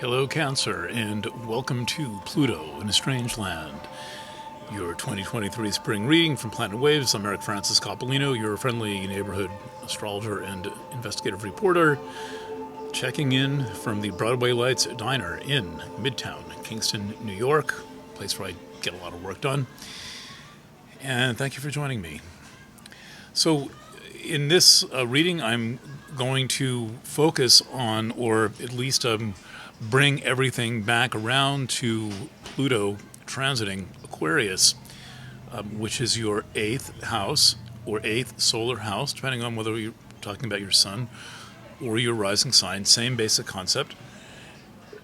Hello, Cancer, and welcome to Pluto in a Strange Land. Your 2023 spring reading from Planet Waves. I'm Eric Francis Coppolino, your friendly neighborhood astrologer and investigative reporter, checking in from the Broadway Lights Diner in Midtown, Kingston, New York, a place where I get a lot of work done. And thank you for joining me. So, in this reading, I'm going to focus on, or at least bring everything back around to Pluto transiting Aquarius, which is your 8th house or 8th solar house, depending on whether you're talking about your sun or your rising sign. Same basic concept.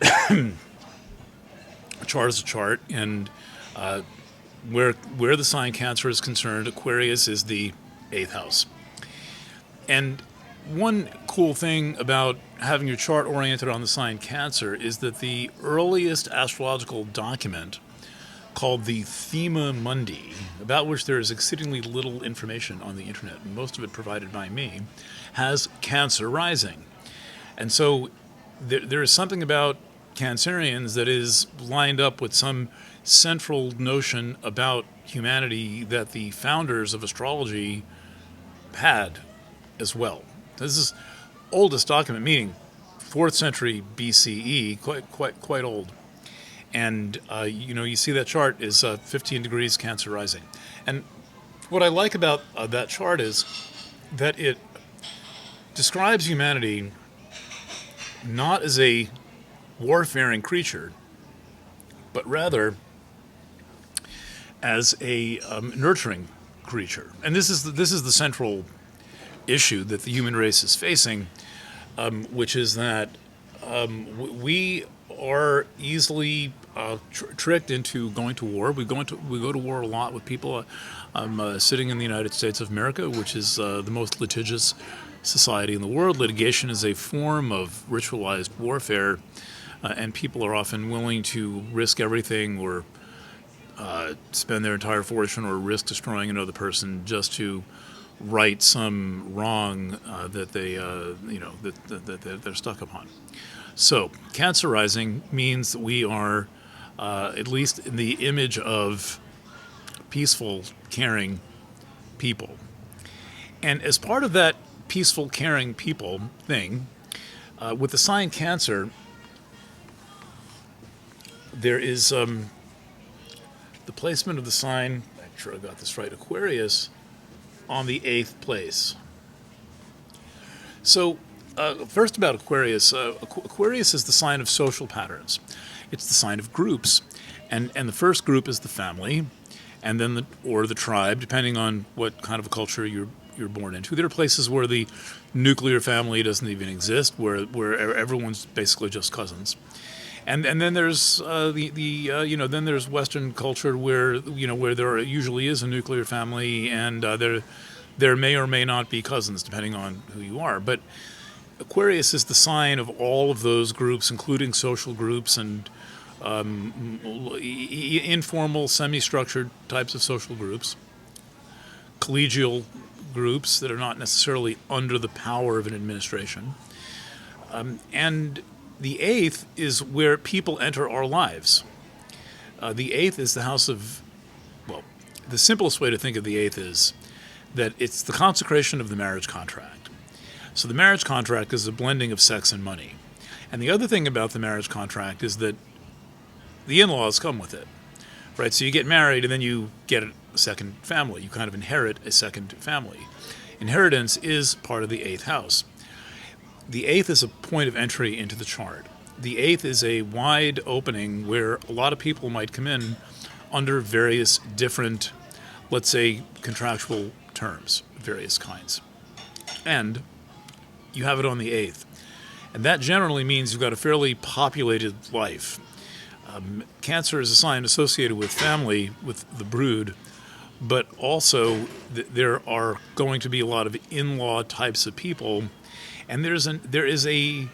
A chart is a chart, and where the sign Cancer is concerned, Aquarius is the 8th house. And one cool thing about having your chart oriented on the sign Cancer is that the earliest astrological document, called the Thema Mundi, about which there is exceedingly little information on the internet, most of it provided by me, has Cancer rising. And so there is something about Cancerians that is lined up with some central notion about humanity that the founders of astrology had as well. This is oldest document, meaning 4th century BCE, quite old. And you see that chart is 15 degrees Cancer rising. And what I like about that chart is that it describes humanity not as a warfaring creature, but rather as a nurturing creature. And this is the central issue that the human race is facing, which is that we are easily tricked into going to war. We go to war a lot with people. I'm sitting in the United States of America, which is the most litigious society in the world. Litigation is a form of ritualized warfare, and people are often willing to risk everything or spend their entire fortune or risk destroying another person just to right some wrong that they're stuck upon. So, Cancer rising means that we are, at least in the image of peaceful, caring people. And as part of that peaceful, caring people thing, with the sign Cancer, there is the placement of the sign, I'm sure I got this right, Aquarius, on the 8th place. So, first about Aquarius. Aquarius is the sign of social patterns. It's the sign of groups, and the first group is the family, and then the tribe, depending on what kind of a culture you're born into. There are places where the nuclear family doesn't even exist, where everyone's basically just cousins. And then there's then there's Western culture where there usually is a nuclear family, and there may or may not be cousins depending on who you are. But Aquarius is the sign of all of those groups, including social groups and informal, semi-structured types of social groups, collegial groups that are not necessarily under the power of an administration, and the 8th is where people enter our lives. The 8th is the house of, well, the simplest way to think of the 8th is that it's the consecration of the marriage contract. So the marriage contract is a blending of sex and money. And the other thing about the marriage contract is that the in-laws come with it, right? So you get married and then you get a second family. You kind of inherit a second family. Inheritance is part of the 8th house. The 8th is a point of entry into the chart. The 8th is a wide opening where a lot of people might come in under various different, let's say, contractual terms, various kinds. And you have it on the 8th. And that generally means you've got a fairly populated life. Cancer is a sign associated with family, with the brood, but also there are going to be a lot of in-law types of people. And there is a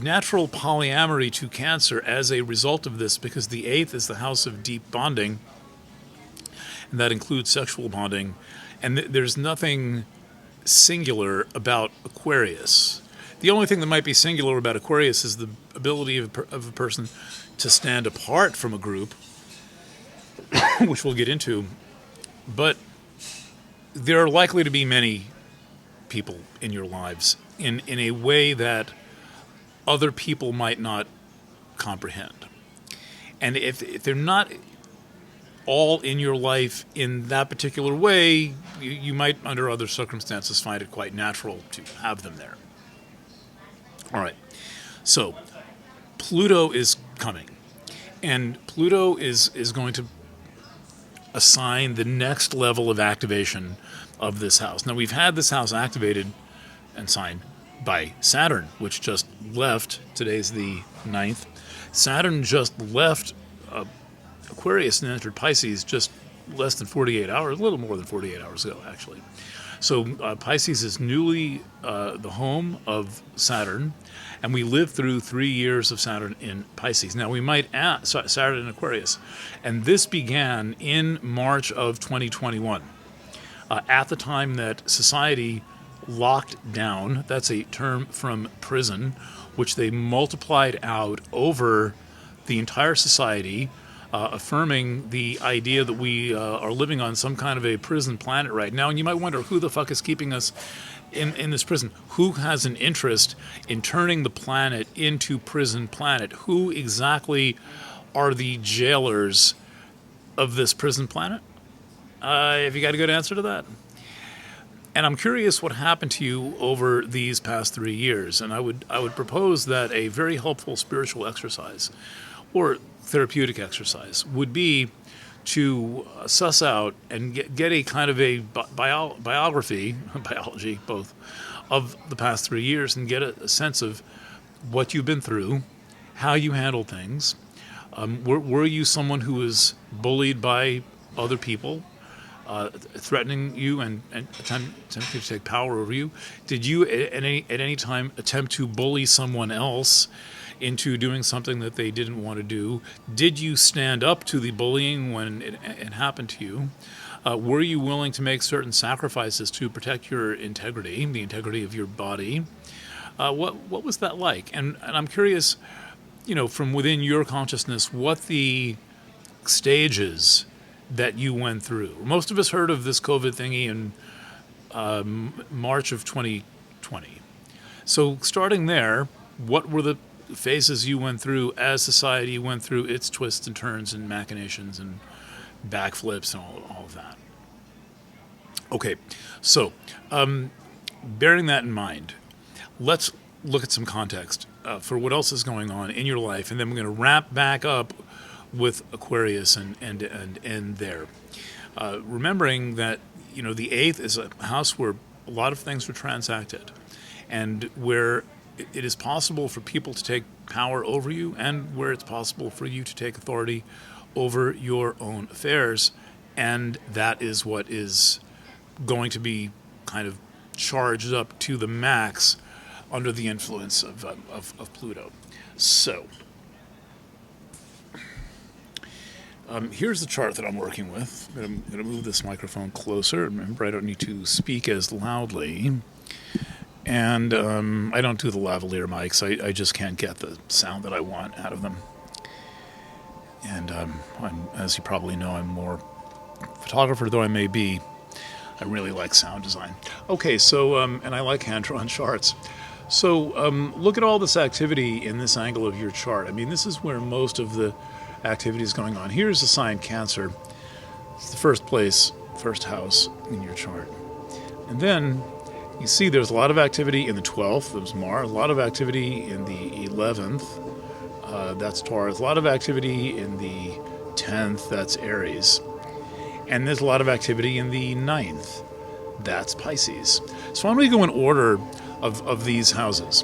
natural polyamory to Cancer as a result of this, because the 8th is the house of deep bonding, and that includes sexual bonding. And there's nothing singular about Aquarius. The only thing that might be singular about Aquarius is the ability of a person to stand apart from a group, which we'll get into. But there are likely to be many people in your lives in a way that other people might not comprehend. And if they're not all in your life in that particular way, you might, under other circumstances, find it quite natural to have them there. All right. So Pluto is coming. And Pluto is going to assign the next level of activation of this house. Now, we've had this house activated and signed by Saturn, which just left. Today's the 9th. Saturn just left Aquarius and entered Pisces just less than 48 hours, a little more than 48 hours ago, actually. So Pisces is newly the home of Saturn, and we lived through 3 years of Saturn in Pisces. Now, we might add Saturn in Aquarius, and this began in March of 2021, at the time that society locked down. That's a term from prison, which they multiplied out over the entire society, affirming the idea that we are living on some kind of a prison planet right now. And you might wonder, who the fuck is keeping us in this prison? Who has an interest in turning the planet into prison planet? Who exactly are the jailers of this prison planet? Have you got a good answer to that? And I'm curious what happened to you over these past 3 years. And I would propose that a very helpful spiritual exercise or therapeutic exercise would be to suss out and get a kind of a biology, both, of the past 3 years, and get a sense of what you've been through, how you handle things. Were you someone who was bullied by other people, threatening you and attempting to take power over you? Did you at any time attempt to bully someone else into doing something that they didn't want to do? Did you stand up to the bullying when it happened to you? Were you willing to make certain sacrifices to protect your integrity, the integrity of your body? What was that like? And I'm curious, from within your consciousness, what the stages that you went through. Most of us heard of this COVID thingy in March of 2020. So starting there, what were the phases you went through as society went through its twists and turns and machinations and backflips and all of that? Okay, so bearing that in mind, let's look at some context for what else is going on in your life, and then we're going to wrap back up with Aquarius and end there. Remembering that, the 8th is a house where a lot of things are transacted, and where it is possible for people to take power over you, and where it's possible for you to take authority over your own affairs. And that is what is going to be kind of charged up to the max under the influence of Pluto. So here's the chart that I'm working with. I'm going to move this microphone closer. Remember, I don't need to speak as loudly. And I don't do the lavalier mics. I just can't get the sound that I want out of them. And as you probably know, I'm more photographer though I may be. I really like sound design. Okay, so, and I like hand-drawn charts. So look at all this activity in this angle of your chart. I mean, this is where most of the activity is going on. Here's the sign Cancer. It's the first house in your chart. And then you see there's a lot of activity in the 12th, there's Mars, a lot of activity in the 11th, that's Taurus, a lot of activity in the 10th, that's Aries. And there's a lot of activity in the 9th, that's Pisces. So why don't we go in order of these houses?